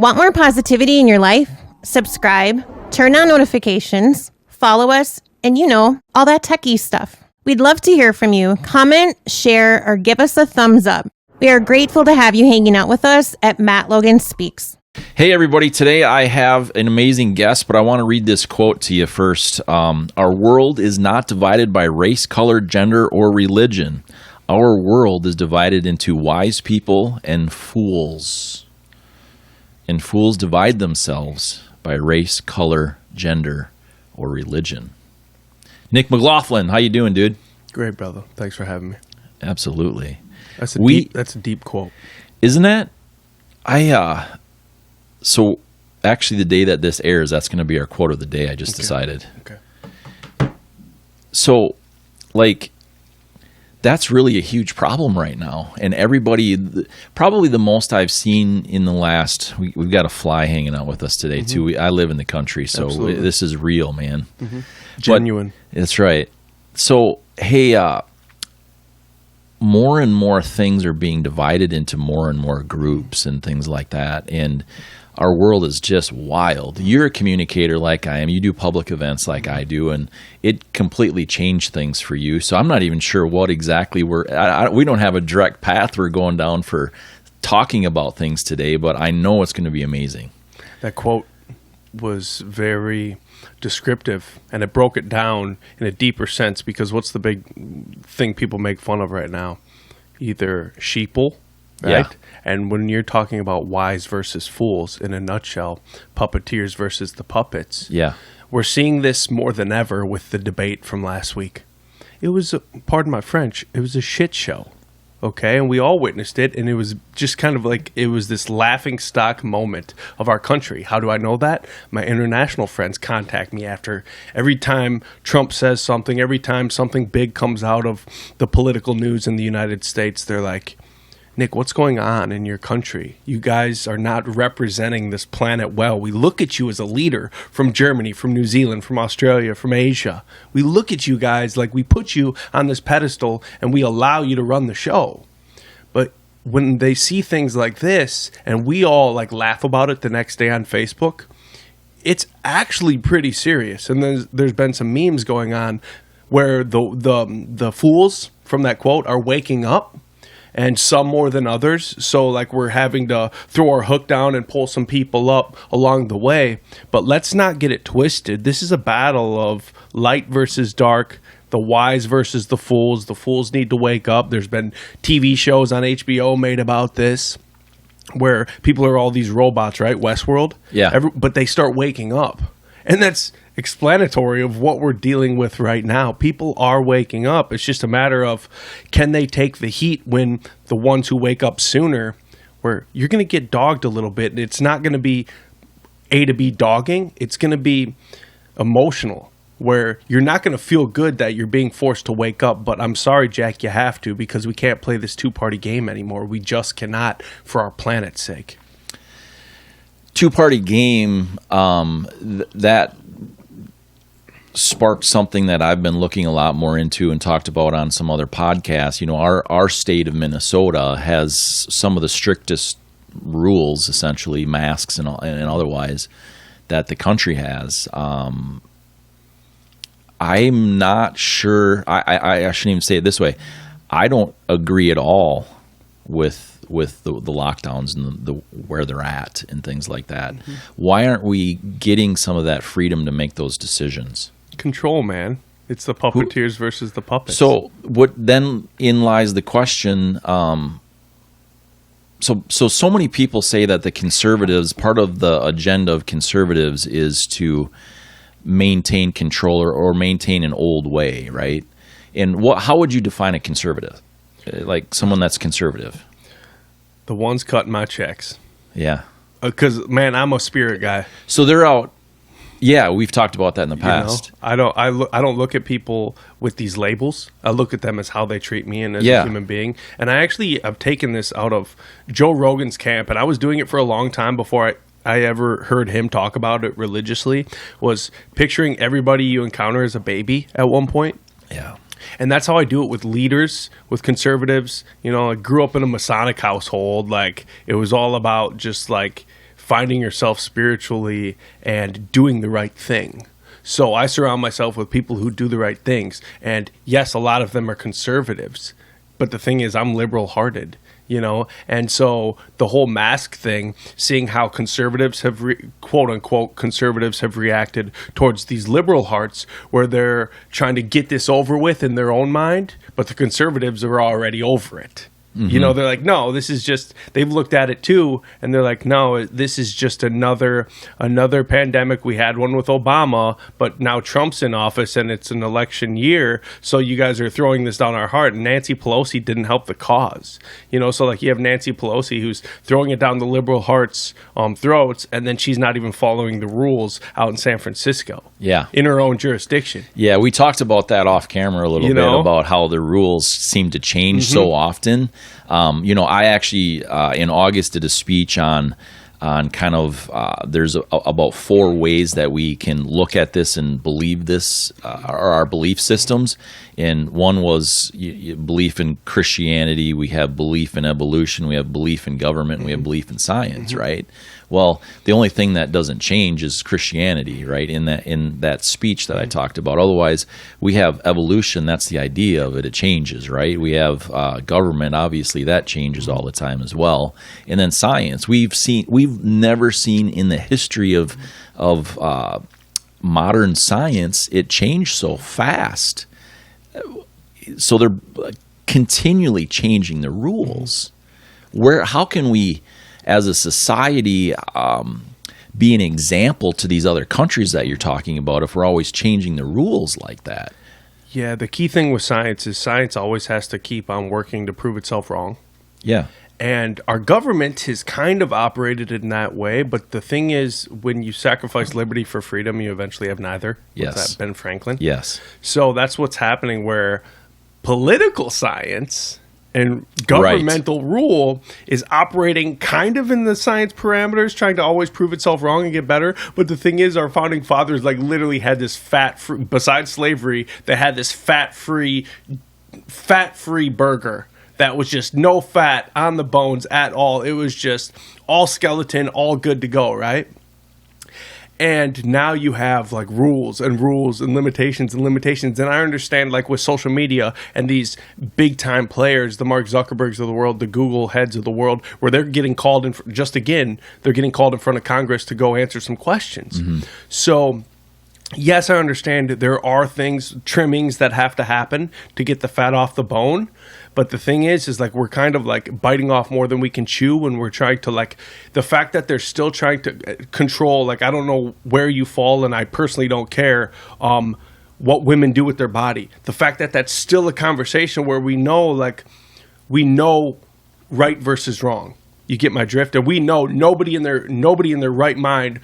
Want more positivity in your life? Subscribe, turn on notifications, follow us, and all that techie stuff. We'd love to hear from you. Comment, share, or give us a thumbs up. We are grateful to have you hanging out with us at Matt Logan Speaks. Hey everybody, today I have an amazing guest, but I want to read this quote to you first. Our world is not divided by race, color, gender, or religion. Our world is divided into wise people and fools. And fools divide themselves by race, color, gender, or religion. Nick McLaughlin, how you doing, dude? Great, brother. Thanks for having me. Absolutely. That's a deep quote. Isn't that? So actually the day that this airs, that's going to be our quote of the day, I just decided. Okay. So, that's really a huge problem right now. And everybody, probably the most I've seen in the last, we've got a fly hanging out with us today, too. I live in the country, so this is real, man. Genuine. But, that's right. So, hey, more and more things are being divided into more and more groups and things like that. And our world is just wild. You're a communicator like I am. You do public events like I do, and it completely changed things for you. So I'm not even sure what exactly we don't have a direct path we're going down for talking about things today, but I know it's going to be amazing. That quote was very descriptive, and it broke it down in a deeper sense, because what's the big thing people make fun of right now? Either sheeple, right? Yeah. And when you're talking about wise versus fools, in a nutshell, puppeteers versus the puppets. Yeah. We're seeing this more than ever with the debate from last week. It was, pardon my French, it was a shit show. Okay, and we all witnessed it, and it was just kind of like, it was this laughing stock moment of our country. How do I know that? My international friends contact me after every time Trump says something, every time something big comes out of the political news in the United States, they're like, Nick, what's going on in your country? You guys are not representing this planet well. We look at you as a leader from Germany, from New Zealand, from Australia, from Asia. We look at you guys like we put you on this pedestal and we allow you to run the show. But when they see things like this and we all laugh about it the next day on Facebook, it's actually pretty serious. And there's been some memes going on where the fools from that quote are waking up, and some more than others. So we're having to throw our hook down and pull some people up along the way. But let's not get it twisted. This is a battle of light versus dark, the wise versus the fools. The fools need to wake up. There's been TV shows on HBO made about this, where people are all these robots, right? Westworld. Yeah. But they start waking up. And that's explanatory of what we're dealing with right now. People are waking up. It's just a matter of, can they take the heat when the ones who wake up sooner, where you're going to get dogged a little bit. It's not going to be A to B dogging. It's going to be emotional, where you're not going to feel good that you're being forced to wake up. But I'm sorry, Jack, you have to, because we can't play this two-party game anymore. We just cannot, for our planet's sake. Two-party game, that sparked something that I've been looking a lot more into and talked about on some other podcasts. Our state of Minnesota has some of the strictest rules, essentially, masks and otherwise, that the country has. I'm not sure. I shouldn't even say it this way. I don't agree at all with the lockdowns and the where they're at and things like that. Mm-hmm. Why aren't we getting some of that freedom to make those decisions? Control, man. It's the puppeteers versus the puppets. So what then in lies the question, so many people say that the conservatives, part of the agenda of conservatives is to maintain control or maintain an old way, right? And how would you define a conservative? Like someone that's conservative? The ones cutting my checks. Yeah. Because, man, I'm a spirit guy. So they're out. Yeah, we've talked about that in the past. I don't look at people with these labels. I look at them as how they treat me and as a human being. And I actually have taken this out of Joe Rogan's camp, and I was doing it for a long time before I ever heard him talk about it religiously, was picturing everybody you encounter as a baby at one point. Yeah. And that's how I do it with leaders, with conservatives. I grew up in a Masonic household. It was all about just finding yourself spiritually and doing the right thing. So I surround myself with people who do the right things. And yes, a lot of them are conservatives. But the thing is, I'm liberal-hearted, you know? And so the whole mask thing, seeing how conservatives have, quote-unquote, conservatives have reacted towards these liberal hearts, where they're trying to get this over with in their own mind, but the conservatives are already over it. You know, they're like, no, this is just, they've looked at it too, and they're like, no, this is just another pandemic. We had one with Obama, but now Trump's in office and it's an election year, so you guys are throwing this down our heart. And Nancy Pelosi didn't help the cause. You know, so like you have Nancy Pelosi who's throwing it down the liberal hearts' throats, and then she's not even following the rules out in San Francisco. Yeah. In her own jurisdiction. Yeah, we talked about that off camera a little bit, about how the rules seem to change so often. You know, I actually in August did a speech on kind of there's about 4 ways that we can look at this and believe this, our belief systems. And one was belief in Christianity. We have belief in evolution. We have belief in government. And we have belief in science, right? Well, the only thing that doesn't change is Christianity, right? In that speech that I talked about. Otherwise, we have evolution. That's the idea of it. It changes, right? We have government. Obviously, that changes all the time as well. And then science. We've never seen in the history of modern science it changed so fast. So they're continually changing the rules. How can we, as a society, be an example to these other countries that you're talking about if we're always changing the rules like that? Yeah, the key thing with science is science always has to keep on working to prove itself wrong. Yeah. And our government has kind of operated in that way, but the thing is, when you sacrifice liberty for freedom, you eventually have neither. Yes. Was that Ben Franklin? Yes. So that's what's happening, where political science and governmental rule is operating kind of in the science parameters, trying to always prove itself wrong and get better. But the thing is, our founding fathers like literally had this fat-free, besides slavery, they had this fat-free burger that was just no fat on the bones at all. It was just all skeleton, all good to go, right? And now you have like rules and limitations and limitations. And I understand, like with social media and these big time players, the Mark Zuckerbergs of the world, the Google heads of the world, where they're getting called in, they're getting called in front of Congress to go answer some questions. So yes, I understand there are trimmings that have to happen to get the fat off the bone. But the thing is like we're kind of like biting off more than we can chew when we're trying to, like, the fact that they're still trying to control, like, I don't know where you fall, and I personally don't care what women do with their body. The fact that that's still a conversation where we know right versus wrong. You get my drift? And we know nobody in their right mind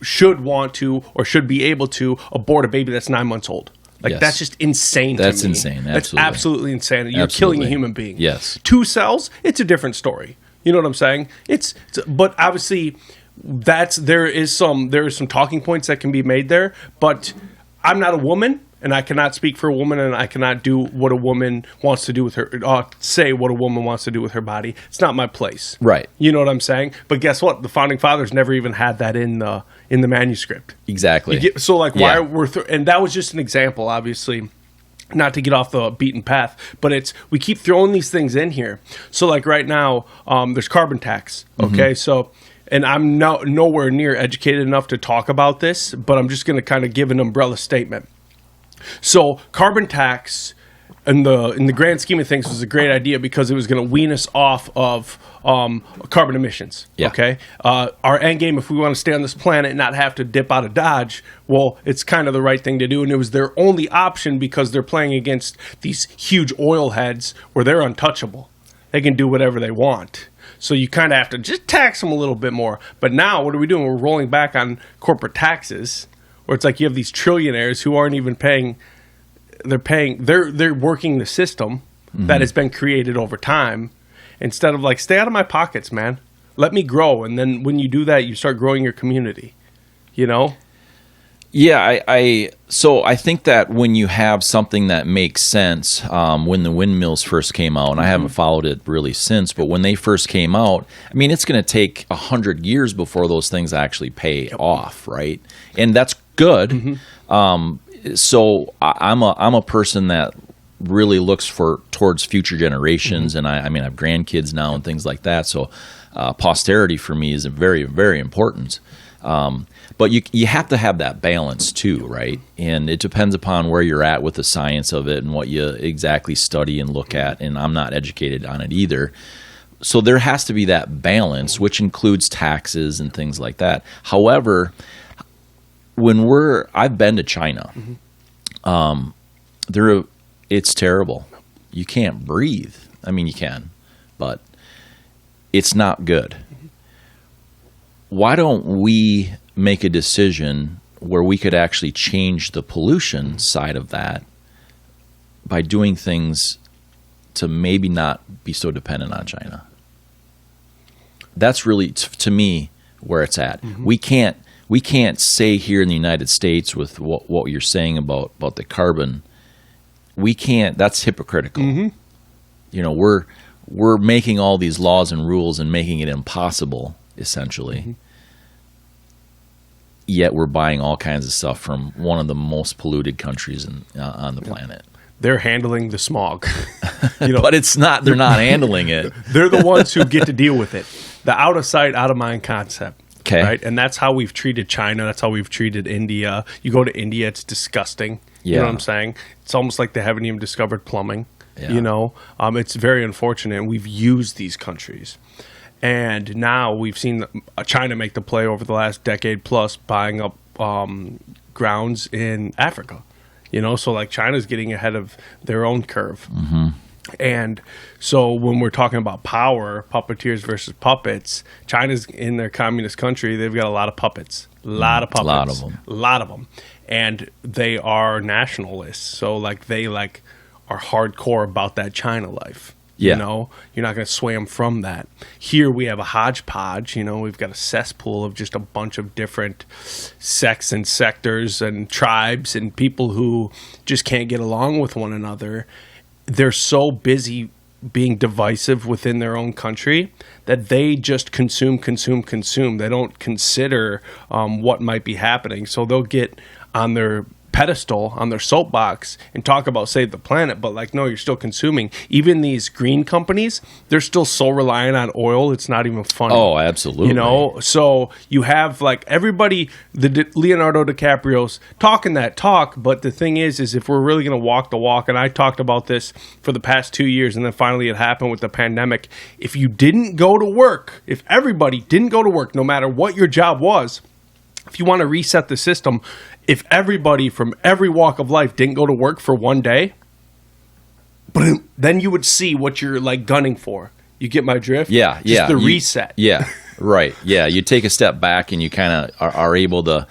should want to or should be able to abort a baby that's 9 months old. Like, yes. That's just insane to me. That's insane. Absolutely. That's absolutely insane. You're killing a human being. Yes. 2 cells, it's a different story. You know what I'm saying? But obviously there is some talking points that can be made there, but I'm not a woman, and I cannot speak for a woman, and I cannot do what a woman wants to do with her, say what a woman wants to do with her body. It's not my place. Right. You know what I'm saying? But guess what? The founding fathers never even had that in the manuscript. Exactly. Why and that was just an example, obviously, not to get off the beaten path, but we keep throwing these things in here. So like right now, there's carbon tax. Okay. So, and I'm nowhere near educated enough to talk about this, but I'm just going to kind of give an umbrella statement. So carbon tax in the grand scheme of things was a great idea because it was going to wean us off of carbon emissions. Yeah. Okay. Our end game, if we want to stay on this planet and not have to dip out of Dodge, well, it's kind of the right thing to do. And it was their only option because they're playing against these huge oil heads where they're untouchable. They can do whatever they want. So you kind of have to just tax them a little bit more. But now what are we doing? We're rolling back on corporate taxes, where it's like you have these trillionaires who aren't even paying. They're working the system that has been created over time, instead of like, stay out of my pockets, man. Let me grow. And then when you do that, you start growing your community, you know? Yeah, so I think that when you have something that makes sense, when the windmills first came out, and I haven't followed it really since, but when they first came out, I mean, it's going to take 100 years before those things actually pay off, right? And that's good. So I'm a person that really looks towards future generations, and I mean, I have grandkids now and things like that. So posterity for me is very, very important. But you have to have that balance too, right? And it depends upon where you're at with the science of it and what you exactly study and look at. And I'm not educated on it either. So there has to be that balance, which includes taxes and things like that. However, I've been to China. It's terrible. You can't breathe. I mean, you can, but it's not good. Why don't we make a decision where we could actually change the pollution side of that by doing things to maybe not be so dependent on China? That's really, to me, where it's at. We can't say here in the United States with what you're saying about the carbon. We can't. That's hypocritical. You know, we're making all these laws and rules and making it impossible, essentially. Yet we're buying all kinds of stuff from one of the most polluted countries on the planet. They're handling the smog. But it's not. They're not handling it. They're the ones who get to deal with it. The out of sight, out of mind concept. Okay. Right? And that's how we've treated China. That's how we've treated India. You go to India, it's disgusting. Yeah. You know what I'm saying? It's almost like they haven't even discovered plumbing. Yeah. It's very unfortunate. And we've used these countries. And now we've seen China make the play over the last decade plus, buying up grounds in Africa. So like China's getting ahead of their own curve. And so when we're talking about power, puppeteers versus puppets, China's in their communist country. They've got a lot of puppets, a lot of puppets, a lot of them. And they are nationalists. So like they are hardcore about that China life. Yeah. You're not going to sway them from that. Here we have a hodgepodge. We've got a cesspool of just a bunch of different sects and sectors and tribes and people who just can't get along with one another. They're so busy being divisive within their own country that they just consume. They don't consider what might be happening. So they'll get on their pedestal, on their soapbox, and talk about save the planet, but no, you're still consuming. Even these green companies, they're still so reliant on oil, it's not even funny. Oh, absolutely. So you have everybody, the Leonardo DiCaprio's talking that talk, but the thing is if we're really going to walk the walk, and I talked about this for the past 2 years, and then finally it happened with the pandemic, if you didn't go to work, if everybody didn't go to work, no matter what your job was, if you want to reset the system, if everybody from every walk of life didn't go to work for one day, then you would see what you're gunning for. You get my drift? Yeah, Just the reset. Yeah, right. Yeah, you take a step back and you kind of are able to,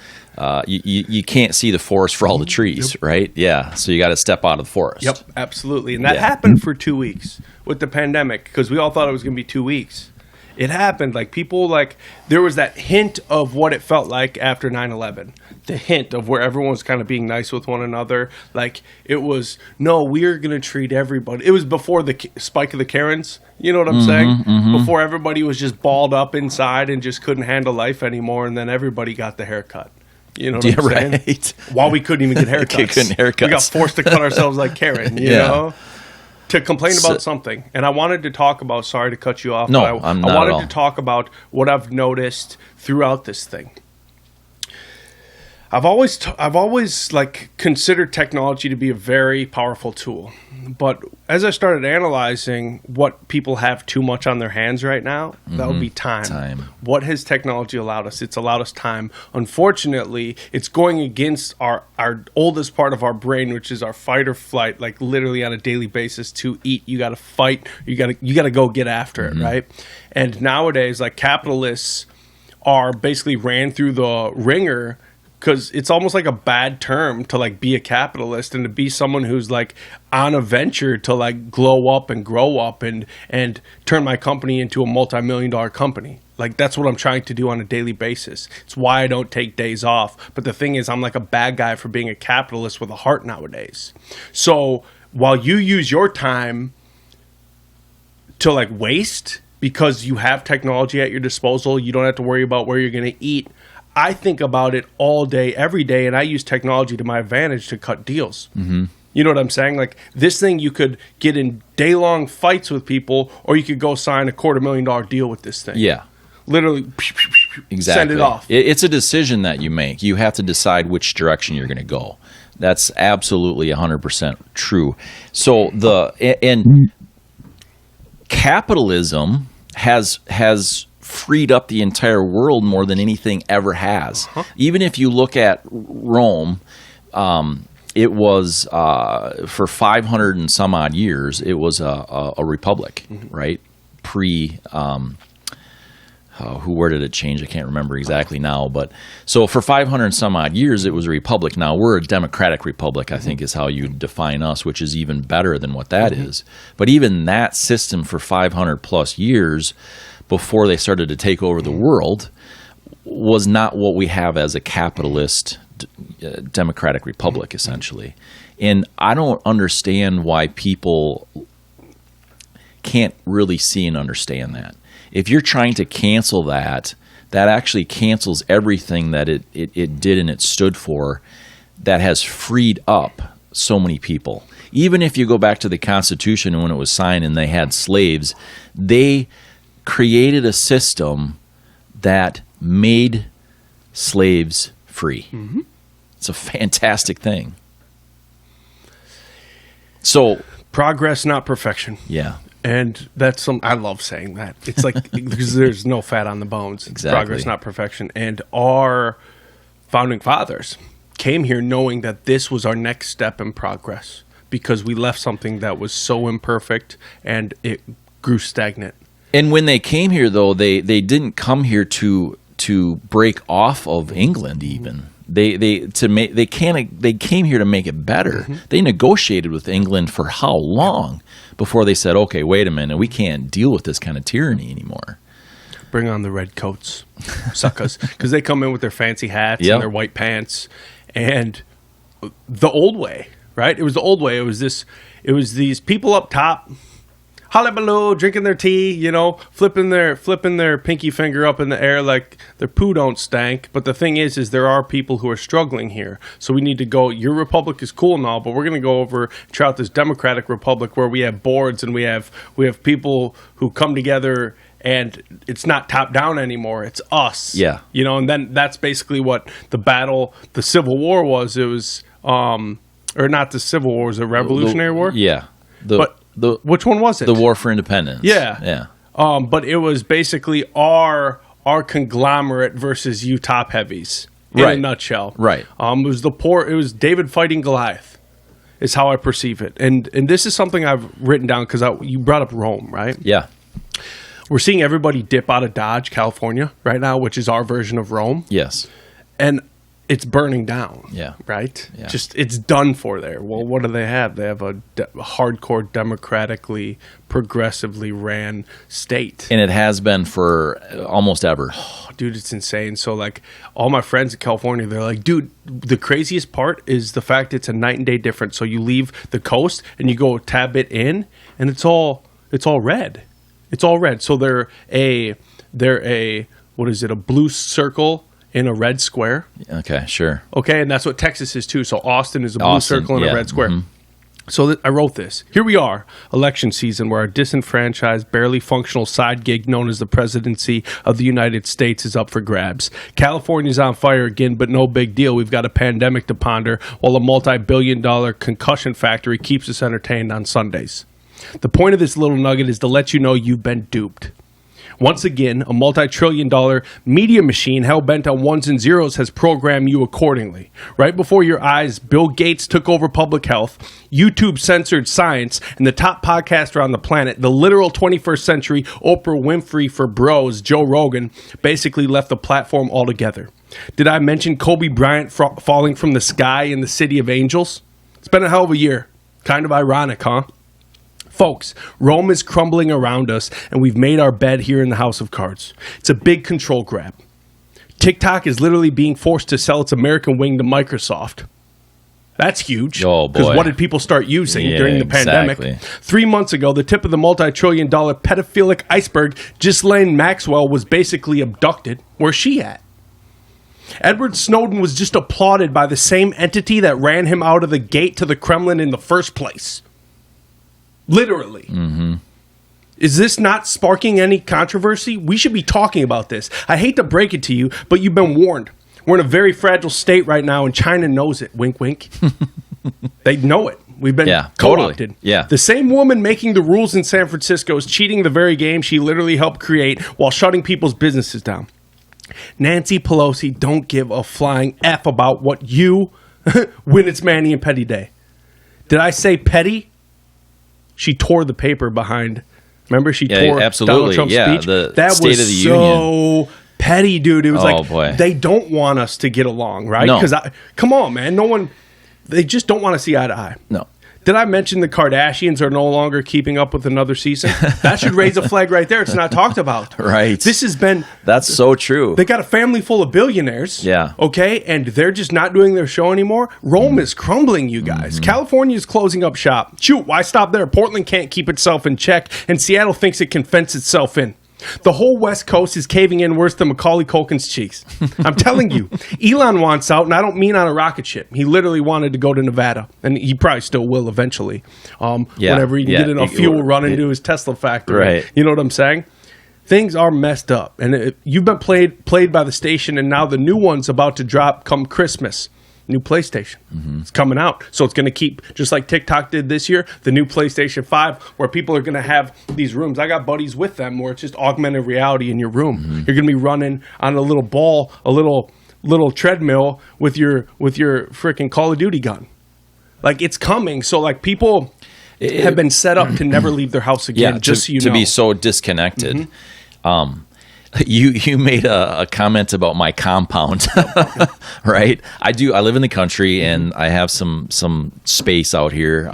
you can't see the forest for all the trees, right? Yeah, so you got to step out of the forest. Yep, absolutely. And that happened for 2 weeks with the pandemic because we all thought it was going to be 2 weeks. It happened. People, there was that hint of what it felt like after 9/11. The hint of where everyone was kind of being nice with one another. It was, no, we're going to treat everybody. It was before the spike of the Karens. You know what I'm saying? Before everybody was just balled up inside and just couldn't handle life anymore. And then everybody got the haircut. You know what I'm saying? Right. While we couldn't even get haircuts. We got forced to cut ourselves like Karen, you know? To complain about something. And I wanted to talk about, sorry to cut you off. No, but I'm not I at wanted all. to talk about what I've noticed throughout this thing. I've always considered technology to be a very powerful tool. But as I started analyzing what people have too much on their hands right now, that would be time. What has technology allowed us? It's allowed us time. Unfortunately, it's going against our oldest part of our brain, which is our fight or flight, literally on a daily basis. To eat, you got to fight. You got to go get after it, right? And nowadays, capitalists are basically ran through the ringer. Because it's almost like a bad term to be a capitalist and to be someone who's on a venture to glow up and grow up and turn my company into a multi-million-dollar company. Like, that's what I'm trying to do on a daily basis. It's why I don't take days off. But the thing is, I'm like a bad guy for being a capitalist with a heart nowadays. So while you use your time to like waste because you have technology at your disposal, you don't have to worry about where you're going to eat. I think about it all day, every day, and I use technology to my advantage to cut deals. Mm-hmm. You know what I'm saying? Like, this thing, you could get in day-long fights with people, or you could go sign a $250,000 deal with this thing. Yeah. Literally, exactly. Send it off. It's a decision that you make. You have to decide which direction you're going to go. That's absolutely 100% true. So and capitalism has freed up the entire world more than anything ever has. Uh-huh. Even if you look at Rome, it was for 500 and some odd years, it was a republic, mm-hmm. right? Where did it change? I can't remember exactly now. But so for 500 and some odd years, it was a republic. Now we're a democratic republic, I think is how you define us, which is even better than what that is. But even that system for 500 plus years before they started to take over the world was not what we have as a capitalist democratic republic, essentially. And I don't understand why people can't really see and understand that. If you're trying to cancel that actually cancels everything that it did and it stood for that has freed up so many people. Even if you go back to the Constitution when it was signed and they had slaves, they created a system that made slaves free. Mm-hmm. It's a fantastic thing. So progress, not perfection. Yeah. And that's I love saying that. It's like, because there's no fat on the bones. Exactly. Progress, not perfection. And our founding fathers came here knowing that this was our next step in progress, because we left something that was so imperfect and it grew stagnant. And when they came here, though, they didn't come here to break off of England even. They came here to make it better. Mm-hmm. They negotiated with England for how long before they said, okay, wait a minute, we can't deal with this kind of tyranny anymore. Bring on the red coats, suckers, because they come in with their fancy hats and their white pants, and the old way, right? It was the old way. It was these people up top, hullabaloo, drinking their tea, flipping their pinky finger up in the air like their poo don't stank. But the thing is there are people who are struggling here. So we need to go, your republic is cool and all, but we're going to go over and try out this democratic republic where we have boards and we have people who come together, and it's not top down anymore. It's us. Yeah. And then that's basically what the Civil War was. It was, or not the Civil War, it was the Revolutionary War? Yeah. Which one was it? The War for Independence. Yeah. Yeah. But it was basically our conglomerate versus you top heavies in a nutshell. Right. It was David fighting Goliath is how I perceive it. And this is something I've written down because you brought up Rome, right? Yeah. We're seeing everybody dip out of Dodge, California right now, which is our version of Rome. Yes. And it's burning down. Yeah. Right? Yeah. Just, it's done for there. Well, what do they have? They have a hardcore, democratically, progressively ran state. And it has been for almost ever. Oh, dude, it's insane. So, like, all my friends in California, they're like, dude, the craziest part is the fact it's a night and day difference. So you leave the coast and you go a tad bit in, and it's all red. It's all red. So they're a blue circle in a red square. Okay, sure. Okay, and that's what Texas is too. So Austin is a blue circle in a red square. Mm-hmm. So I wrote this. Here we are, election season, where our disenfranchised, barely functional side gig known as the presidency of the United States is up for grabs. California's on fire again, but no big deal. We've got a pandemic to ponder, while a multi-billion-dollar concussion factory keeps us entertained on Sundays. The point of this little nugget is to let you know you've been duped. Once again, a multi-trillion-dollar media machine hell-bent on ones and zeros has programmed you accordingly. Right before your eyes, Bill Gates took over public health, YouTube censored science, and the top podcaster on the planet, the literal 21st century Oprah Winfrey for bros, Joe Rogan, basically left the platform altogether. Did I mention Kobe Bryant falling from the sky in the City of Angels? It's been a hell of a year. Kind of ironic, huh? Folks, Rome is crumbling around us, and we've made our bed here in the House of Cards. It's a big control grab. TikTok is literally being forced to sell its American wing to Microsoft. That's huge. Oh, boy. Because what did people start using during the pandemic? 3 months ago, the tip of the multi-trillion-dollar pedophilic iceberg, Ghislaine Maxwell, was basically abducted. Where's she at? Edward Snowden was just applauded by the same entity that ran him out of the gate to the Kremlin in the first place. Literally. Mm-hmm. Is this not sparking any controversy? We should be talking about this. I hate to break it to you, but you've been warned. We're in a very fragile state right now, and China knows it. Wink, wink. They know it. We've been co-opted. Totally. Yeah. The same woman making the rules in San Francisco is cheating the very game she literally helped create while shutting people's businesses down. Nancy Pelosi don't give a flying F about what you when it's Manny and Petty Day. Did I say petty? She tore the paper behind. Remember, she tore Donald Trump's speech? That State was of the so Union. petty, dude. It was boy. They don't want us to get along, right? No. Because come on, man. They just don't want to see eye to eye. No. Did I mention the Kardashians are no longer keeping up with another season? That should raise a flag right there. It's not talked about. Right. This has been... That's so true. They got a family full of billionaires. Yeah. Okay? And they're just not doing their show anymore. Rome is crumbling, you guys. Mm-hmm. California is closing up shop. Shoot, why stop there? Portland can't keep itself in check, and Seattle thinks it can fence itself in. The whole West Coast is caving in worse than Macaulay Culkin's cheeks. I'm telling you, Elon wants out, and I don't mean on a rocket ship. He literally wanted to go to Nevada, and he probably still will eventually. Whenever he can get enough fuel running to his Tesla factory. Right. You know what I'm saying? Things are messed up, and you've been played by the station, and now the new one's about to drop come Christmas. New PlayStation. Mm-hmm. It's coming out. So it's going to keep, just like TikTok did this year, the new PlayStation 5, where people are going to have these rooms. I got buddies with them where it's just augmented reality in your room. Mm-hmm. You're going to be running on a little ball, a little treadmill with your freaking Call of Duty gun. Like, it's coming. So, like, people have been set up to never leave their house again, so you know. To be so disconnected. Mm-hmm. You made a comment about my compound, right? I live in the country, and I have some space out here.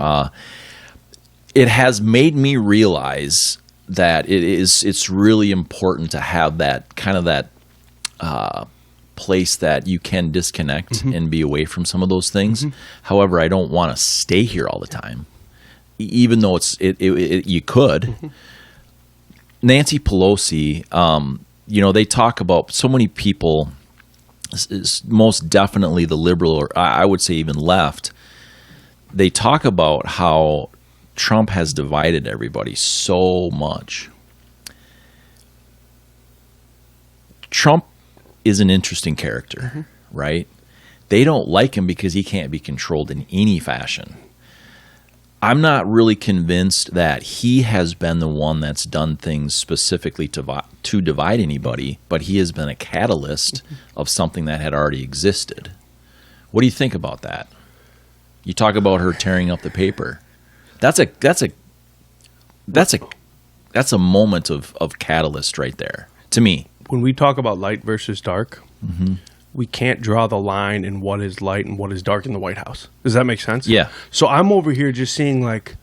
It has made me realize that it's really important to have that kind of that place that you can disconnect and be away from some of those things. Mm-hmm. However, I don't want to stay here all the time, even though you could. Mm-hmm. Nancy Pelosi, they talk about so many people, most definitely the liberal, or I would say even left, they talk about how Trump has divided everybody so much. Trump is an interesting character, right? They don't like him because he can't be controlled in any fashion. I'm not really convinced that he has been the one that's done things specifically to divide anybody, but he has been a catalyst of something that had already existed. What do you think about that? You talk about her tearing up the paper. That's a moment of catalyst right there to me. When we talk about light versus dark, we can't draw the line in what is light and what is dark in the White House. Does that make sense? Yeah. So I'm over here just seeing like...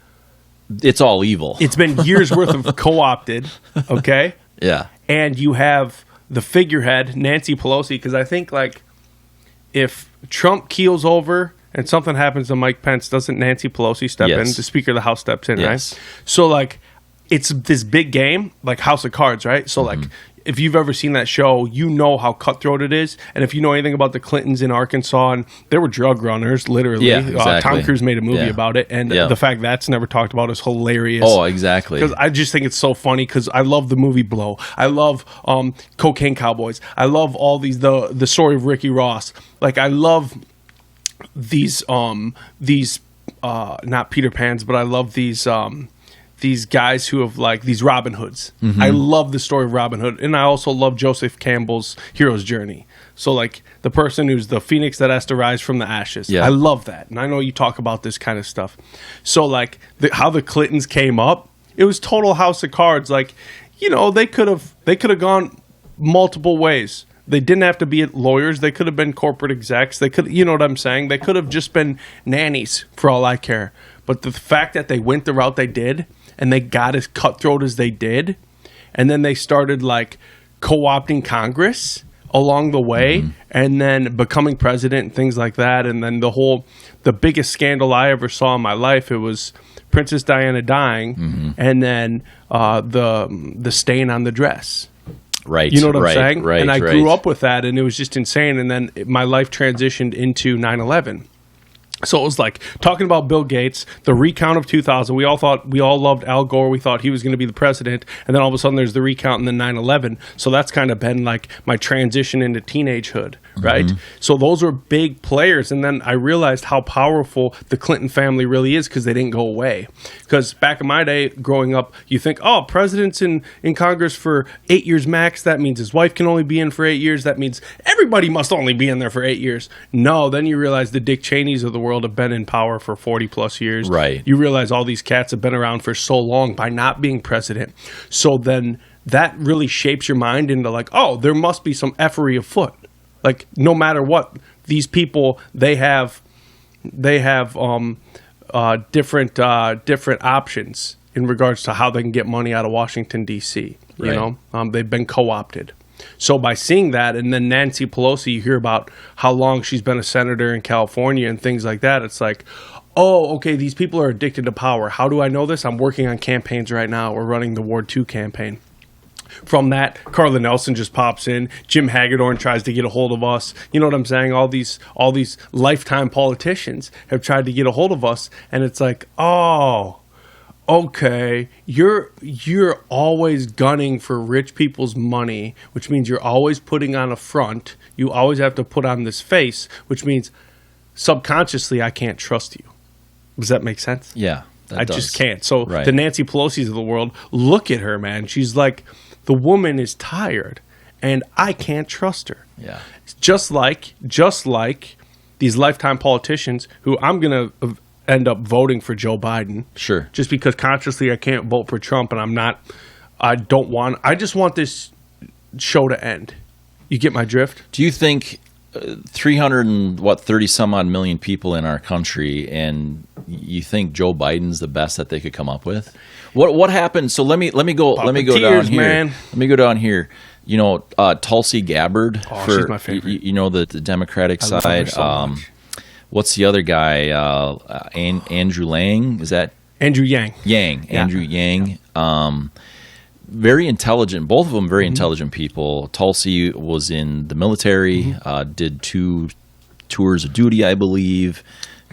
It's all evil. It's been years worth of co-opted, okay? Yeah. And you have the figurehead, Nancy Pelosi, because I think like if Trump keels over and something happens to Mike Pence, doesn't Nancy Pelosi step in? The Speaker of the House steps in, right? So like it's this big game, like House of Cards, right? So like... If you've ever seen that show, you know how cutthroat it is. And if you know anything about the Clintons in Arkansas, and they were drug runners, literally. Yeah, exactly. Tom Cruise made a movie about it. And the fact that's never talked about is hilarious. Oh, exactly. Because I just think it's so funny because I love the movie Blow. I love Cocaine Cowboys. I love all these, the story of Ricky Ross. Like, I love these not Peter Pans, but I love these guys who have like these Robin Hoods. I love the story of Robin Hood, and I also love Joseph Campbell's hero's journey. So like the person who's the phoenix that has to rise from the ashes. I love that, and I know you talk about this kind of stuff. So like how the Clintons came up, it was total House of Cards. Like, you know, they could have gone multiple ways. They didn't have to be lawyers. They could have been corporate execs. They could, you know what I'm saying? They could have just been nannies for all I care. But the fact that they went the route they did, and they got as cutthroat as they did, and then they started like co-opting Congress along the way, and then becoming president and things like that. And then the biggest scandal I ever saw in my life, it was Princess Diana dying, and then the stain on the dress. Right. You know what I'm saying? Right. And I grew up with that, and it was just insane. And then my life transitioned into 9/11. So it was like talking about Bill Gates, the recount of 2000. We all loved Al Gore. We thought he was going to be the president. And then all of a sudden there's the recount and then 9/11. So that's kind of been like my transition into teenagehood, right? So those were big players. And then I realized how powerful the Clinton family really is because they didn't go away. Because back in my day, growing up, you think, oh, president's in Congress for 8 years max. That means his wife can only be in for 8 years. That means everybody must only be in there for 8 years. No, then you realize the Dick Cheneys of the world have been in power for 40 plus years. Right. You realize all these cats have been around for so long by not being president. So then that really shapes your mind into like, oh, there must be some effery afoot. Like no matter what, these people they have different options in regards to how they can get money out of Washington D.C. You know, they've been co-opted. So by seeing that, and then Nancy Pelosi, you hear about how long she's been a senator in California and things like that. It's like, oh, okay, these people are addicted to power. How do I know this? I'm working on campaigns right now. We're running the Ward 2 campaign. From that, Carla Nelson just pops in. Jim Hagedorn tries to get a hold of us. You know what I'm saying? All these lifetime politicians have tried to get a hold of us, and it's like, oh, okay, you're always gunning for rich people's money, which means you're always putting on a front. You always have to put on this face, which means subconsciously I can't trust you. Does that make sense? Yeah, I just can't. So the Nancy Pelosi's of the world, look at her, man. She's like, the woman is tired, and I can't trust her. Yeah, just like these lifetime politicians who I'm gonna end up voting for Joe Biden. Sure. Just because consciously I can't vote for Trump, and I just want this show to end. You get my drift? Do you think 30 some odd million people in our country, and you think Joe Biden's the best that they could come up with? What happened? So let me go down here. Man. Let me go down here. You know, Tulsi Gabbard. She's my favorite. You know, the Democratic side. Love her so much. What's the other guy? Andrew Lang? Is that Andrew Yang? Andrew Yang. Very intelligent. Both of them very intelligent people. Tulsi was in the military. Did 2 tours of duty, I believe.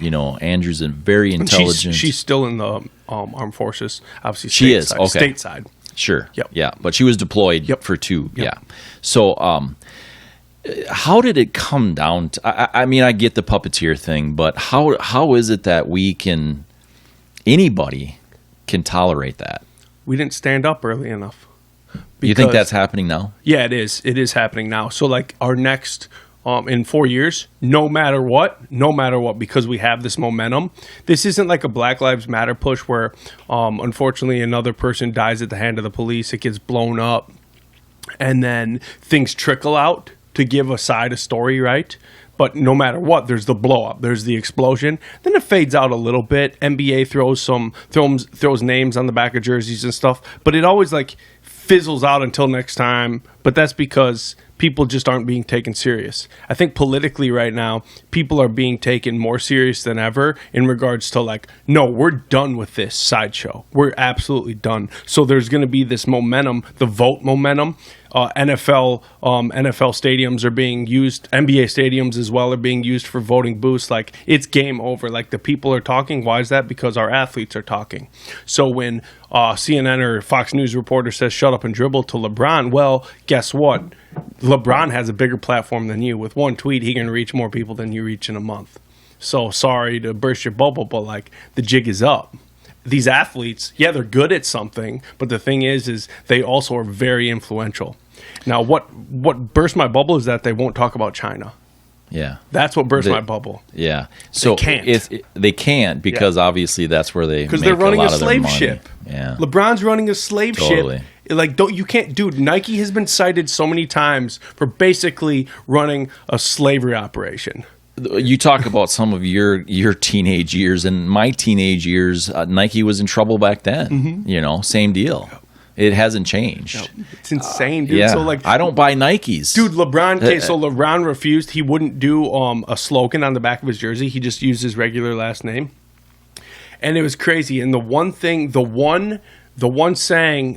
You know, Andrew's a very intelligent. She's still in the armed forces. Obviously, she is okay. Stateside. Sure. Yep. Yeah, but she was deployed for 2. Yep. Yeah. So, how did it come down to? I mean, I get the puppeteer thing, but how is it that anybody can tolerate that? We didn't stand up early enough. You think that's happening now? Yeah, it is. It is happening now. So, like our next. In 4 years, no matter what, because we have this momentum. This isn't like a Black Lives Matter push where, unfortunately, another person dies at the hand of the police. It gets blown up, and then things trickle out to give a side of story, right? But no matter what, there's the blow up, there's the explosion. Then it fades out a little bit. NBA throws names on the back of jerseys and stuff, but it always like fizzles out until next time. But that's because people just aren't being taken serious. I think politically right now, people are being taken more serious than ever in regards to like, no, we're done with this sideshow. We're absolutely done. So there's going to be this momentum, the vote momentum. NFL stadiums are being used. NBA stadiums as well are being used for voting booths. Like it's game over. Like the people are talking. Why is that? Because our athletes are talking. So when CNN or Fox News reporter says shut up and dribble to LeBron, well, guess what? LeBron has a bigger platform than you. With one tweet, he can reach more people than you reach in a month. So sorry to burst your bubble, but like the jig is up. These athletes, yeah, they're good at something, but the thing is they also are very influential. Now, what burst my bubble is that they won't talk about China. Yeah, that's what burst my bubble. Yeah, so they can't because obviously that's where they because they're running a slave ship. Yeah, LeBron's running a slave ship. Like you can't, dude. Nike has been cited so many times for basically running a slavery operation. You talk about some of your teenage years, and my teenage years, Nike was in trouble back then. Same deal. It hasn't changed. It's insane, dude. Yeah. So like, I don't buy Nikes. Dude, LeBron refused. He wouldn't do a slogan on the back of his jersey. He just used his regular last name. And it was crazy. And the one saying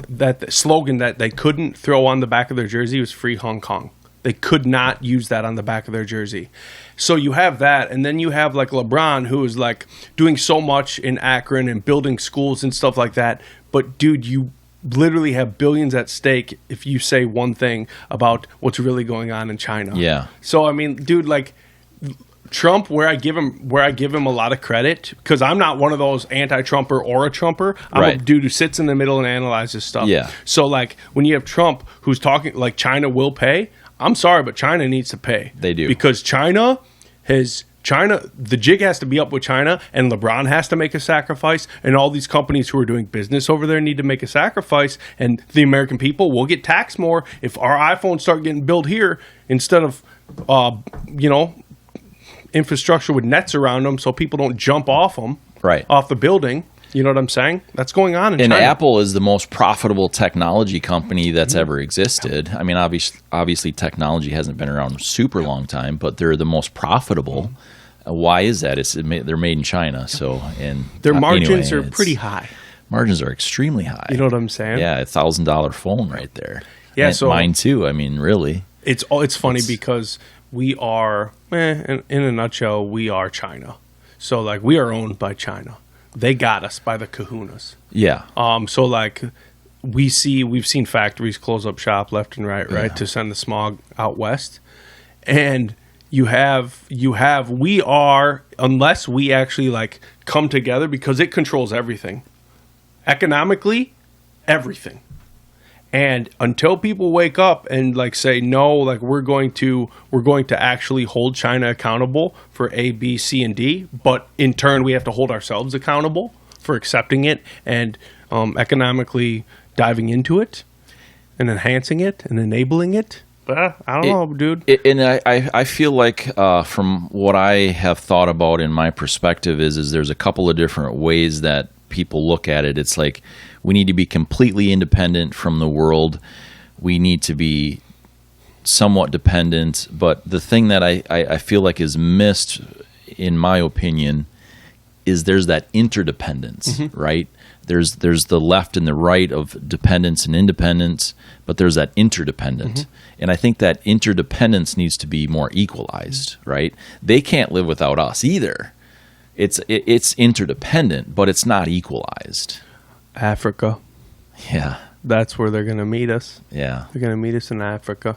that the slogan that they couldn't throw on the back of their jersey was Free Hong Kong. They could not use that on the back of their jersey. So you have that, and then you have like LeBron, who is like doing so much in Akron and building schools and stuff like that. But dude, you literally have billions at stake if you say one thing about what's really going on in China. Yeah. So I mean, dude, like Trump, where I give him a lot of credit, because I'm not one of those anti-Trumper or a Trumper. I'm a dude who sits in the middle and analyzes stuff. Yeah. So like when you have Trump who's talking like China will pay, I'm sorry, but China needs to pay. They do. Because the jig has to be up with China, and LeBron has to make a sacrifice, and all these companies who are doing business over there need to make a sacrifice, and the American people will get taxed more if our iPhones start getting built here instead of, infrastructure with nets around them so people don't jump off them, off the building. You know what I'm saying? That's going on in China. And Apple is the most profitable technology company that's ever existed. I mean, obviously technology hasn't been around a super long time, but they're the most profitable. Why is that? They're made in China, so and their margins are pretty high. Margins are extremely high. You know what I'm saying? Yeah, $1,000 phone right there. Yeah, and so mine too. I mean, really. It's funny because we are, in a nutshell, we are China. So like we are owned by China. They got us by the kahunas. Yeah. So like we've seen factories close up shop left and right, to send the smog out west. And we are, unless we actually like come together, because it controls everything. Economically, everything. And until people wake up and like say no, like we're going to actually hold China accountable for A, B, C, and D, but in turn we have to hold ourselves accountable for accepting it and economically diving into it and enhancing it and enabling it. But I don't know, dude. And I feel like from what I have thought about in my perspective is there's a couple of different ways that people look at it. It's like we need to be completely independent from the world. We need to be somewhat dependent. But the thing that I feel like is missed, in my opinion, is there's that interdependence, right? There's the left and the right of dependence and independence, but there's that interdependent. And I think that interdependence needs to be more equalized, right? They can't live without us either. It's interdependent, but it's not equalized. Africa. Yeah. That's where they're going to meet us. Yeah. They're going to meet us in Africa.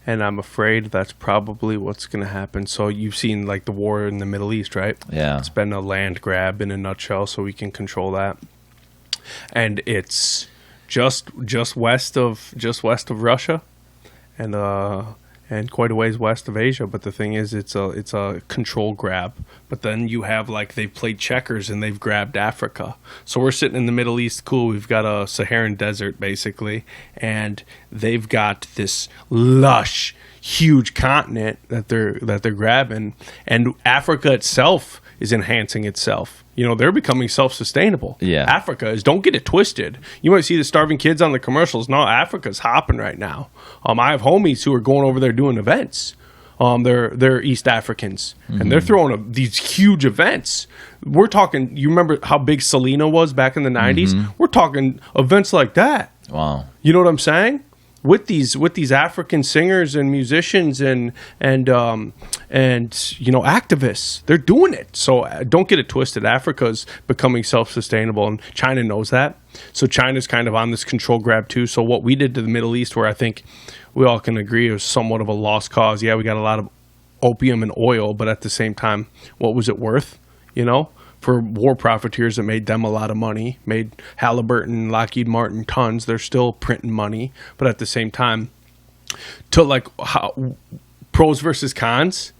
And I'm afraid that's probably what's going to happen. So you've seen like the war in the Middle East, right? Yeah. It's been a land grab in a nutshell, so we can control that. And it's just west of Russia and quite a ways west of Asia. But the thing is, it's a control grab. But then you have like they've played checkers and they've grabbed Africa. So we're sitting in the Middle East. Cool, we've got a Saharan desert basically, and they've got this lush, huge continent that they're grabbing, and Africa itself is enhancing itself. You know, they're becoming self-sustainable. Yeah. Africa is, don't get it twisted. You might see the starving kids on the commercials. No, Africa's hopping right now. I have homies who are going over there doing events. They're East Africans, and they're throwing these huge events. We're talking, you remember how big Selena was back in the 90s? We're talking events like that. Wow. You know what I'm saying? With these African singers and musicians and activists, they're doing it. So don't get it twisted. Africa's becoming self-sustainable, and China knows that. So China's kind of on this control grab too. So what we did to the Middle East, where I think we all can agree it was somewhat of a lost cause. Yeah, we got a lot of opium and oil, but at the same time, what was it worth? You know? For war profiteers that made them a lot of money, made Halliburton, Lockheed Martin tons. They're still printing money, but at the same time, to like how, pros versus cons.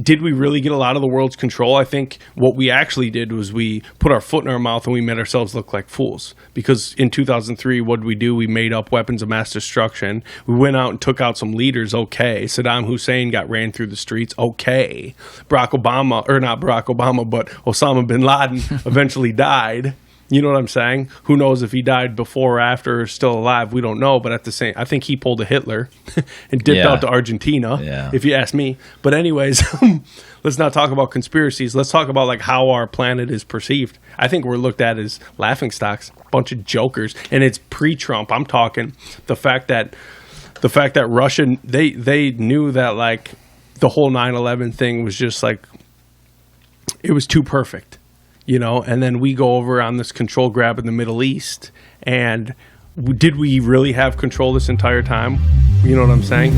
did we really get a lot of the world's control? I think what we actually did was we put our foot in our mouth and we made ourselves look like fools. Because in 2003, what did we do? We made up weapons of mass destruction. We went out and took out some leaders. Okay. Saddam Hussein got ran through the streets. Okay. Not Barack Obama, but Osama bin Laden eventually died. You know what I'm saying? Who knows if he died before or after or still alive? We don't know. But at the same, I think he pulled a Hitler and dipped out to Argentina, if you ask me. But anyways, let's not talk about conspiracies. Let's talk about like how our planet is perceived. I think we're looked at as laughingstocks, a bunch of jokers, and it's pre-Trump. I'm talking the fact that Russia, they knew that like the whole 9/11 thing was just like, it was too perfect. You know, and then we go over on this control grab in the Middle East, and did we really have control this entire time? You know what I'm saying?